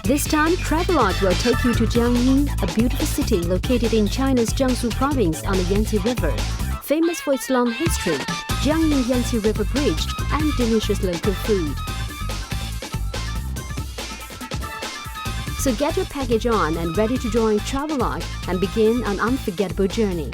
This time, Travelogue will take you to Jiangyin, a beautiful city located in China's Jiangsu province on the Yangtze River. Famous for its long history, Jiangyin Yangtze River Bridge, and delicious local food. So get your package on and ready to join Travelogue and begin an unforgettable journey.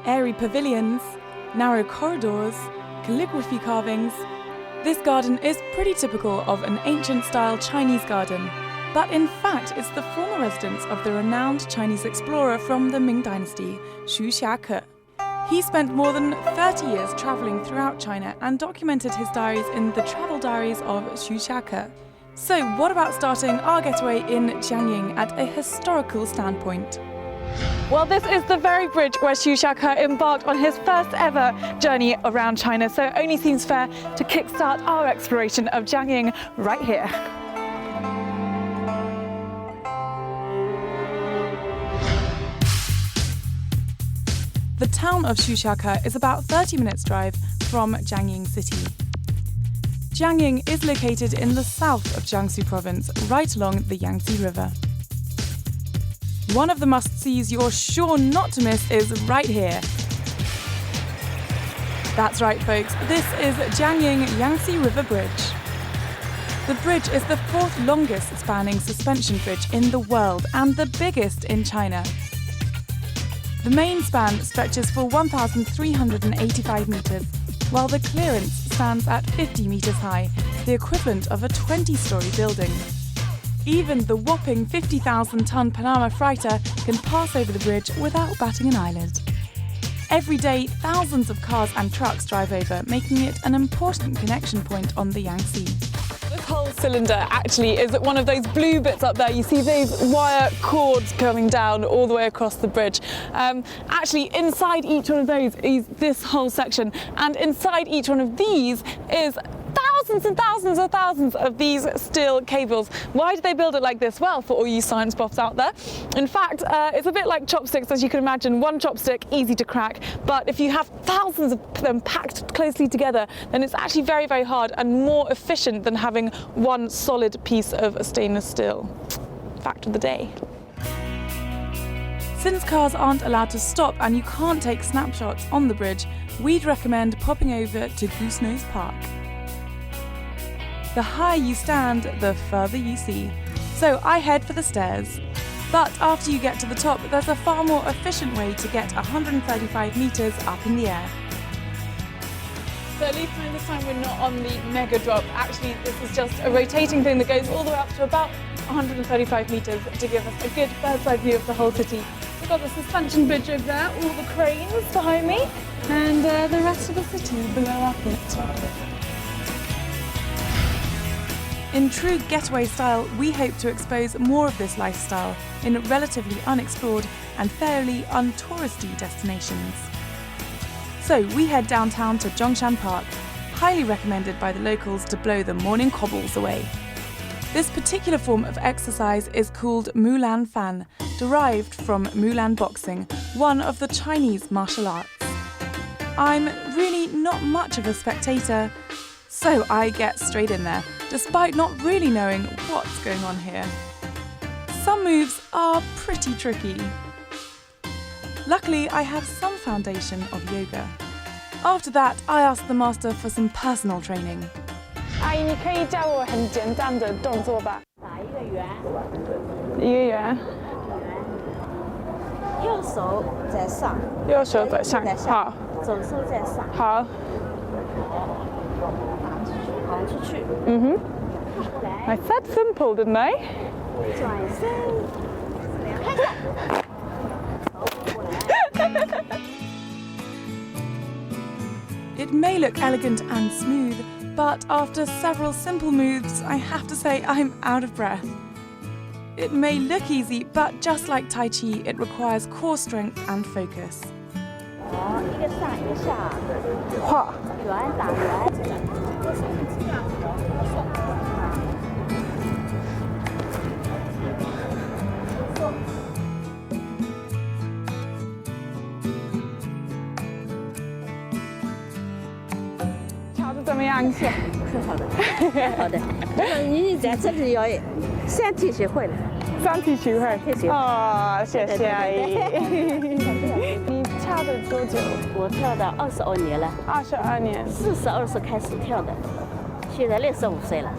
Airy pavilions, narrow corridors, calligraphy carvings. This garden is pretty typical of an ancient-style Chinese garden, but in fact it's the former residence of the renowned Chinese explorer from the Ming Dynasty, Xu Xiake. He spent more than 30 years travelling throughout China and documented his diaries in the travel diaries of Xu Xiake. So what about starting our getaway in Jiangyin at a historical standpoint? Well, this is the very bridge where Xu Xiake embarked on his first ever journey around China, so it only seems fair to kickstart our exploration of Jiangyin right here. The town of Xu Xiake is about 30 minutes drive from Jiangyin city. Jiangyin is located in the south of Jiangsu province, right along the Yangtze River. One of the must-sees you're sure not to miss is right here. That's right, folks, this is Jiangyin Yangtze River Bridge. The bridge is the fourth longest spanning suspension bridge in the world and the biggest in China. The main span stretches for 1,385 metres, while the clearance stands at 50 metres high, the equivalent of a 20-storey building. Even the whopping 50,000-ton Panoramic freighter can pass over the bridge without batting an eyelid. Every day, thousands of cars and trucks drive over, making it an important connection point on the Yangtze. This whole cylinder actually is one of those blue bits up there. You see those wire cords coming down all the way across the bridge. Actually, inside each one of those is this whole section, and inside each one of these is thousands and thousands and thousands of these steel cables. Why did they build it like this? Well, for all you science buffs out there, in fact, it's a bit like chopsticks, as you can imagine. One chopstick, easy to crack, but if you have thousands of them packed closely together, then it's actually very, very hard and more efficient than having one solid piece of stainless steel. Fact of the day. Since cars aren't allowed to stop and you can't take snapshots on the bridge, we'd recommend popping over to Goose Park. The higher you stand, the further you see. So I head for the stairs. But after you get to the top, there's a far more efficient way to get 135 metres up in the air. So at least this time we're not on the mega drop. Actually, this is just a rotating thing that goes all the way up to about 135 metres to give us a good bird's eye view of the whole city. We've got the suspension bridge over there, all the cranes behind me, and the rest of the city below our feet. In true getaway style, we hope to expose more of this lifestyle in relatively unexplored and fairly untouristy destinations. So we head downtown to Zhongshan Park, highly recommended by the locals to blow the morning cobbles away. This particular form of exercise is called Mulan Fan, derived from Mulan boxing, one of the Chinese martial arts. I'm really not much of a spectator, so I get straight in there, despite not really knowing what's going on here. Some moves are pretty tricky. Luckily, I have some foundation of yoga. After that, I asked the master for some personal training. 阿姨，你可以教我很简单的动作吧？打一个圆，一个圆，右手在上，右手在上，好，左手在上，好，跑出去，嗯哼。过来， I said simple, didn't I? 转身，看着，过来。 It may look elegant and smooth, but after several simple moves, I have to say I'm out of breath. It may look easy, but just like Tai Chi, it requires core strength and focus. 哦，一个上一个下，哇，圆打圆。瞧着怎么样？很好的，好的。你在这里要3天学会了。3天学会。哦，谢谢阿姨。你跳了多久？我跳到22年了22年。42岁开始跳的，现在65岁了。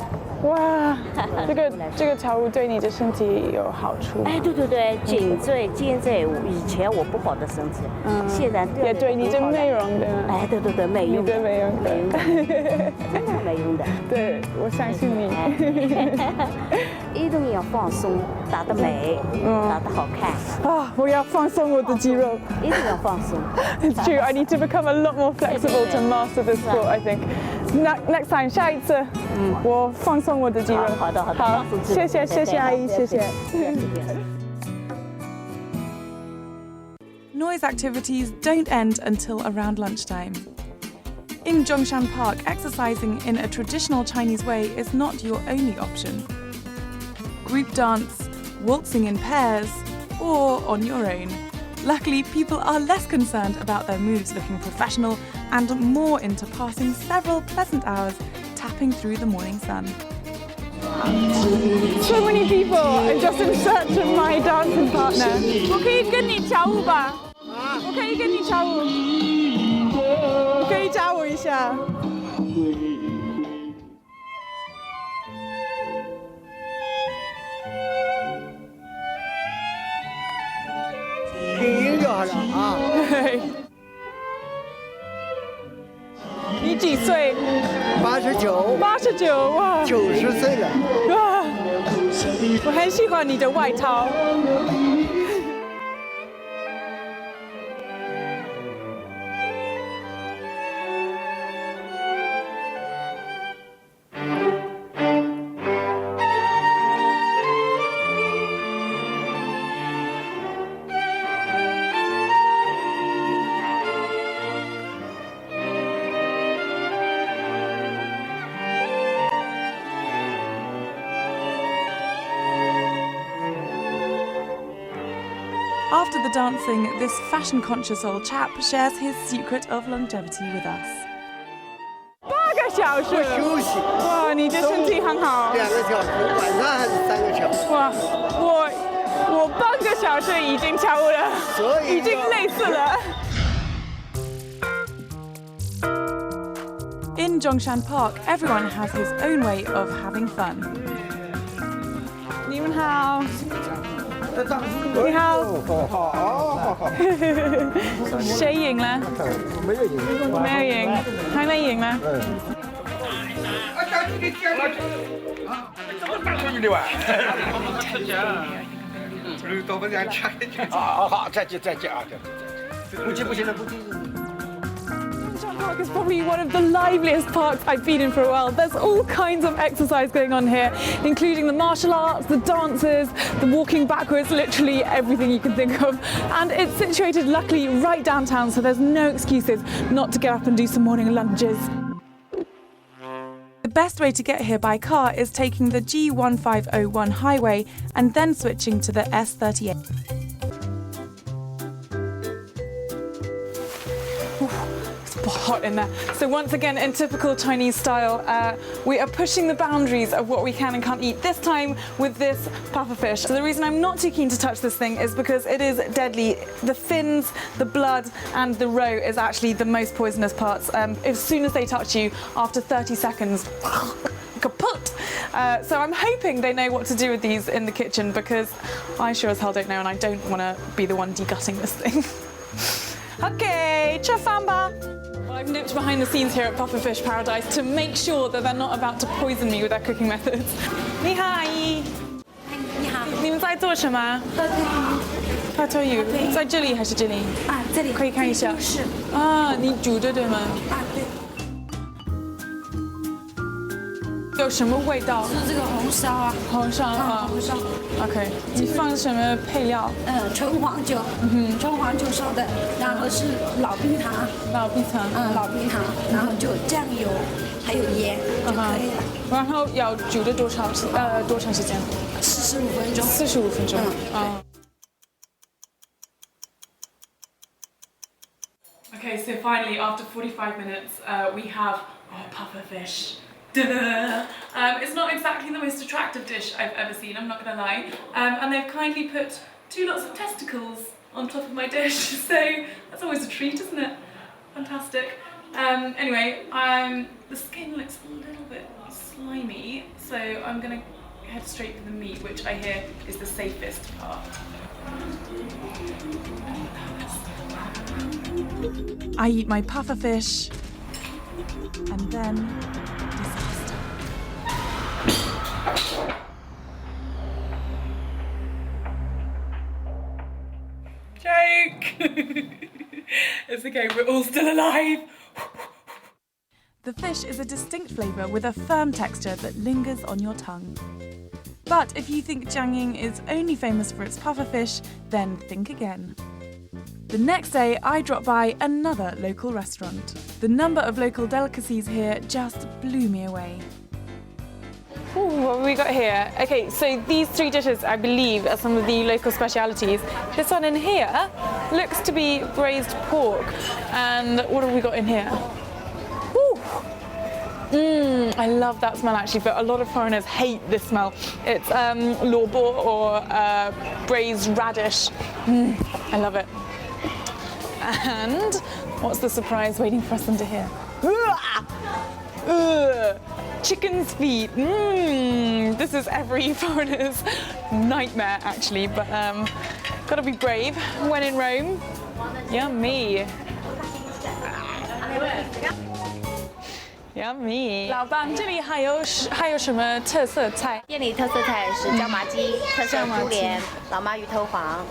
哇，这个跳舞对你的身体有好处吗？哎，对对对，颈椎、肩椎，以前我不好的身体，现在也对你的美容的。哎，对对对，美容的，美容的，真的美容的。对，我相信你。运动要放松，打得美，打得好看。啊，我要放松我的肌肉。一定要放松。It's true. I need to become a lot more flexible to master this sport. I think. Next time, 下一次，我放松我的肌肉。好的，好，谢谢阿姨，谢谢。Noise activities don't end until around lunchtime. In Zhongshan Park, exercising in a traditional Chinese way is not your only option. Group dance, waltzing in pairs, or on your own. Luckily, people are less concerned about their moves looking professional and more into passing several pleasant hours tapping through the morning sun. So many people are just in search of my dancing partner. 我可以跟你跳舞吧？我可以跟你跳舞。你可以教我一下。听音乐好了啊。你几岁89。89，哇！90岁了。哇！我很喜欢你的外套。After the dancing, this fashion-conscious old chap shares his secret of longevity with us. 8个小时。休息。哇，你的身体很好。2个小时，晚上还是3个小时。哇，我半个小时已经跳舞了，所以已经累死了。In Zhongshan Park, everyone has his own way of having fun. 你们好。你好。好。谁赢了？没有赢。没有赢，还没赢呢。怎么打出去的哇？多不想吃。好，再见啊！不行了，不行。Zhongshan Park is probably one of the liveliest parks I've been in for a while. There's all kinds of exercise going on here, including the martial arts, the dances, the walking backwards, literally everything you can think of. And it's situated luckily right downtown, so there's no excuses not to get up and do some morning lunges. The best way to get here by car is taking the G1501 highway and then switching to the S38. Hot in there. So once again, in typical Chinese style, we are pushing the boundaries of what we can and can't eat, this time with this pufferfish. So the reason I'm not too keen to touch this thing is because it is deadly. The fins, the blood and the roe is actually the most poisonous parts. As soon as they touch you, after 30 seconds, kaput! So I'm hoping they know what to do with these in the kitchen, because I sure as hell don't know, and I don't want to be the one degutting this thing. Okay, 吃饭吧. Well, I've nipped behind the scenes here at Pufferfish Paradise to make sure that they're not about to poison me with their cooking methods. 你好，阿姨。你好。你们在做什么？How tell you？在这里还是这里？啊，这里可以看一下。是。啊，你煮的对吗？啊，对。有什么味道？是这个红烧啊，红烧啊，红烧， OK， 你放什么配料？纯黄酒，纯黄酒烧的，然后是老冰糖，老冰糖，老冰糖，然后就酱油，还有盐就可以了。然后要煮的多长时间45分钟。45分钟。Okay, so finally, after 45 minutes, we have puffer fish. It's not exactly the most attractive dish I've ever seen, I'm not going to lie. And they've kindly put 2 lots of testicles on top of my dish, so that's always a treat, isn't it? Fantastic. Anyway, the skin looks a little bit slimy, so I'm going to head straight for the meat, which I hear is the safest part. I eat my puffer fish, and then disaster. Joke! It's okay, we're all still alive. The fish is a distinct flavour with a firm texture that lingers on your tongue. But if you think Jiangyin is only famous for its puffer fish, then think again. The next day, I dropped by another local restaurant. The number of local delicacies here just blew me away. Ooh, what have we got here? Okay, so these 3 dishes, I believe, are some of the local specialities. This one in here looks to be braised pork. And what have we got in here? Ooh. I love that smell actually, but a lot of foreigners hate this smell. It's lobo or braised radish. I love it. And what's the surprise waiting for us under here? Chicken's feet. This is every foreigner's nightmare actually, but gotta be brave when in Rome. Yummy. Yummy. 老板，这里还有什么特色菜？店里特色菜是椒麻鸡、特色猪脸、老妈鱼头黄。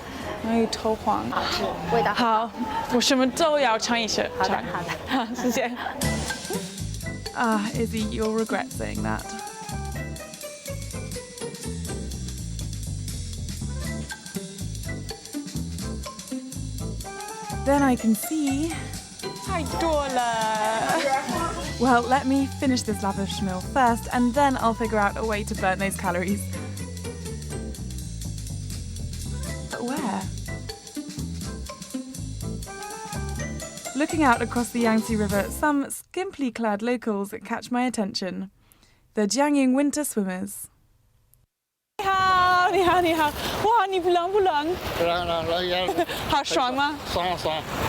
还有头黄，好吃，味道好，我什么都要尝一吃。好的，好的，好，谢谢。Izzy, you'll regret saying that. Then I can see. 太多了。Well, let me finish this lavish meal first, and then I'll figure out a way to burn those calories. But where? Looking out across the Yangtze River, some skimpily clad locals catch my attention. The Jiangyin winter swimmers. 你好，你好，你好！哇，你冷不冷？冷，好爽吗？爽。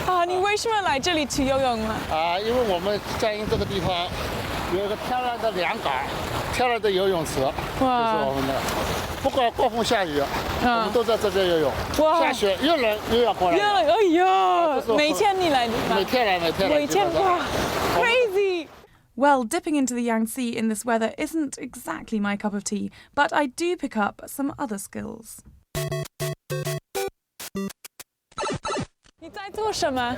啊，你为什么来这里去游泳呢？因为我们江阴这个地方有一个漂亮的良港，漂亮的游泳池，这是我们的。不管刮风下雨，我们都在这边游泳。下雪又冷又要过来。又冷，哎呀！每天你来？每天来。哇 ，crazy！ Well, dipping into the Yangtze in this weather isn't exactly my cup of tea, but I do pick up some other skills. 你在做什么？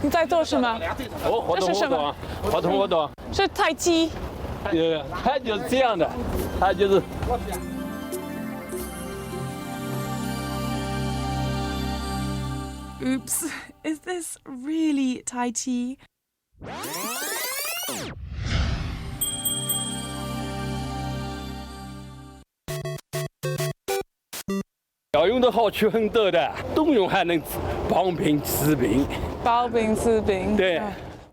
你在做什么？活动。是太极。他就是这样的，他就是。Oops, is this really Tai Chi? 要用的好处很多的，冬泳还能保平治病。保平治病。对。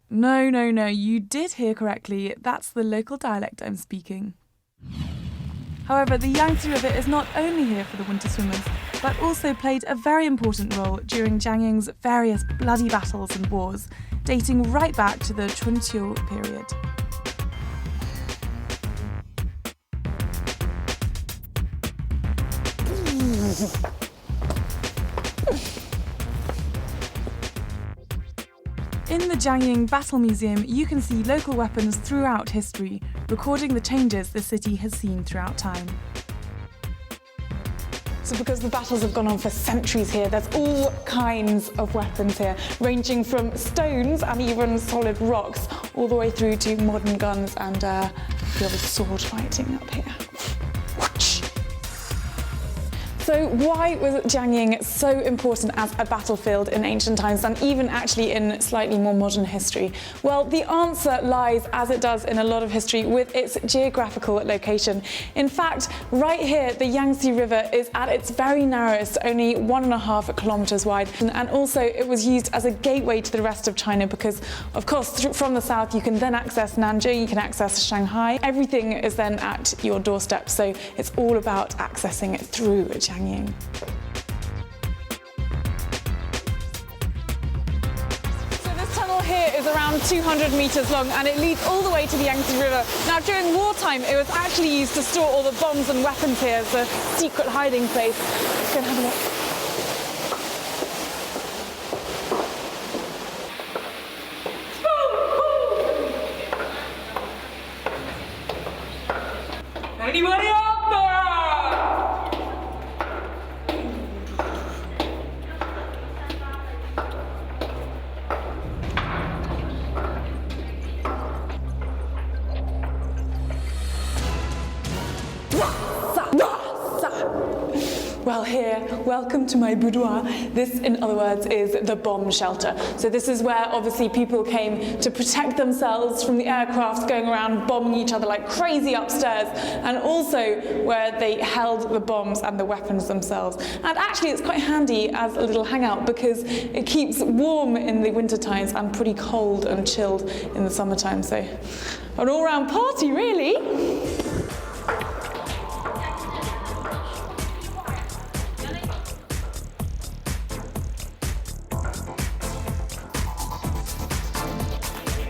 No, you did hear correctly. That's the local dialect I'm speaking. However, the Yangtze River is not only here for the winter swimmers, but also played a very important role during Jiangyin's various bloody battles and wars, dating right back to the Chunqiu period. In the Jiangyin Battle Museum, you can see local weapons throughout history, recording the changes the city has seen throughout time. So because the battles have gone on for centuries here, there's all kinds of weapons here, ranging from stones and even solid rocks, all the way through to modern guns and a bit of sword fighting up here. So why was Jiangyin so important as a battlefield in ancient times and even actually in slightly more modern history? Well, the answer lies, as it does in a lot of history, with its geographical location. In fact, right here, the Yangtze River is at its very narrowest, only 1.5 kilometers wide. And also it was used as a gateway to the rest of China because, of course, from the south, you can then access Nanjing, you can access Shanghai. Everything is then at your doorstep. So it's all about accessing it through Jiangyin. So this tunnel here is around 200 meters long and it leads all the way to the Yangtze River. Now during wartime it was actually used to store all the bombs and weapons here as a secret hiding place. Let's go and have a look. Anybody out there? Well here, welcome to my boudoir. This, in other words, is the bomb shelter. So this is where obviously people came to protect themselves from the aircrafts going around bombing each other like crazy upstairs, and also where they held the bombs and the weapons themselves. And actually it's quite handy as a little hangout because it keeps warm in the winter times and pretty cold and chilled in the summertime. So an all-round party, really.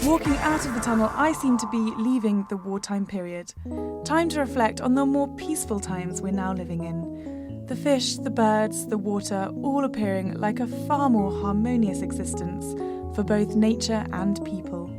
Walking out of the tunnel, I seem to be leaving the wartime period. Time to reflect on the more peaceful times we're now living in. The fish, the birds, the water, all appearing like a far more harmonious existence for both nature and people.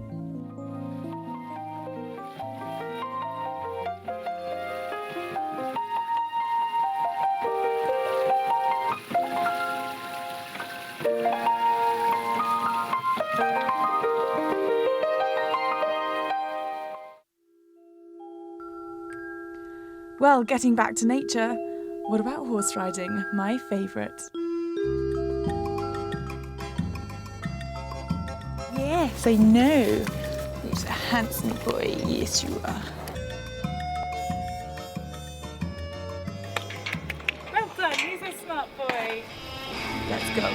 Well, getting back to nature, what about horse riding? My favourite. Yes, I know. He's a handsome boy. Yes, you are. Well done, he's a smart boy. Let's go.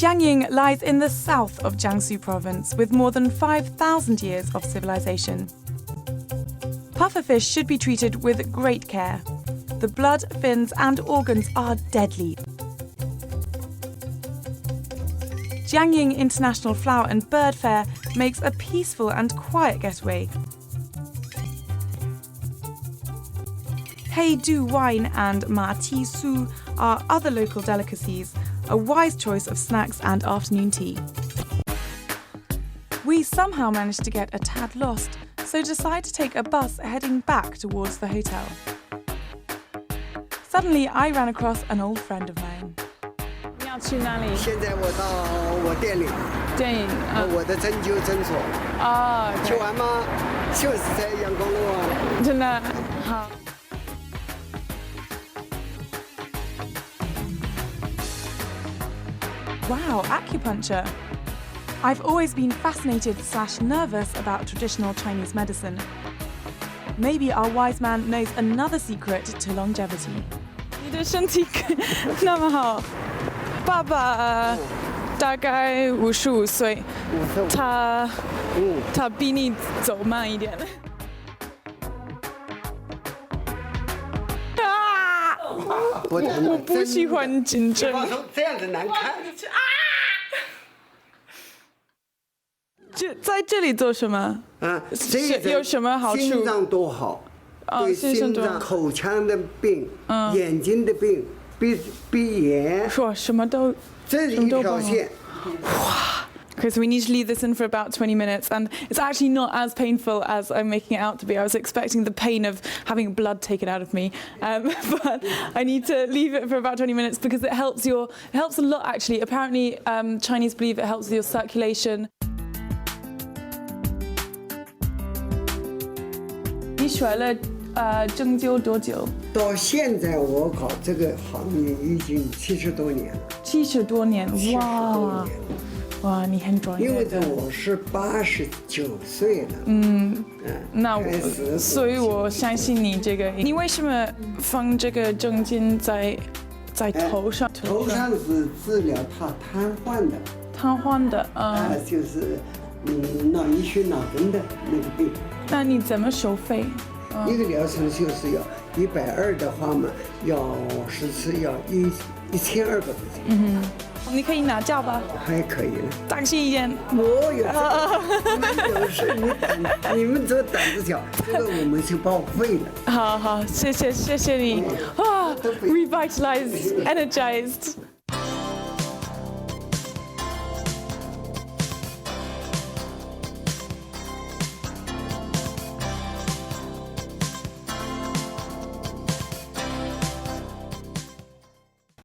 Jiangyin lies in the south of Jiangsu province with more than 5,000 years of civilization. Pufferfish should be treated with great care. The blood, fins and organs are deadly. Jiangyin International Flower and Bird Fair makes a peaceful and quiet getaway. Heidu wine and ma ti su are other local delicacies, a wise choice of snacks and afternoon tea. We somehow managed to get a tad lost, so decide to take a bus heading back towards the hotel. Suddenly, I ran across an old friend of mine. 你要去哪里？现在我到我店里，电影我的针灸诊所。啊，去玩吗？就是在阳光路啊。真的好。Wow, acupuncture. I've always been fascinated/nervous about traditional Chinese medicine. Maybe our wise man knows another secret to longevity. 你的身体那么好，爸爸大概55岁，他比你走慢一点。不疼。我不喜欢紧针。这样子难看。在这里做什么？有什么好处？心脏多好，对心脏、口腔的病、眼睛的病、鼻炎，说什么都这一条线。哇。Okay, so we need to leave this in for about 20 minutes, and it's actually not as painful as I'm making it out to be. I was expecting the pain of having blood taken out of me, but I need to leave it for about 20 minutes because it helps a lot actually. Apparently, Chinese believe it helps with your circulation. 你学了针灸多久？到现在我搞这个行业已经70多年了。70多年，哇！哇，你很专业。因为我是89岁了。那所以我相信你这个。你为什么放这个针巾在头上？头上是治疗他瘫痪的。瘫痪的，就是脑溢血脑梗的那个病。那你怎么收费？一个疗程就是要120的话嘛，要10次要1200块钱。你可以拿教吧？还可以了，当心一点。我有有事，你们这胆子小，这个我们就报废了。好，谢谢你。啊 ，revitalized, energized.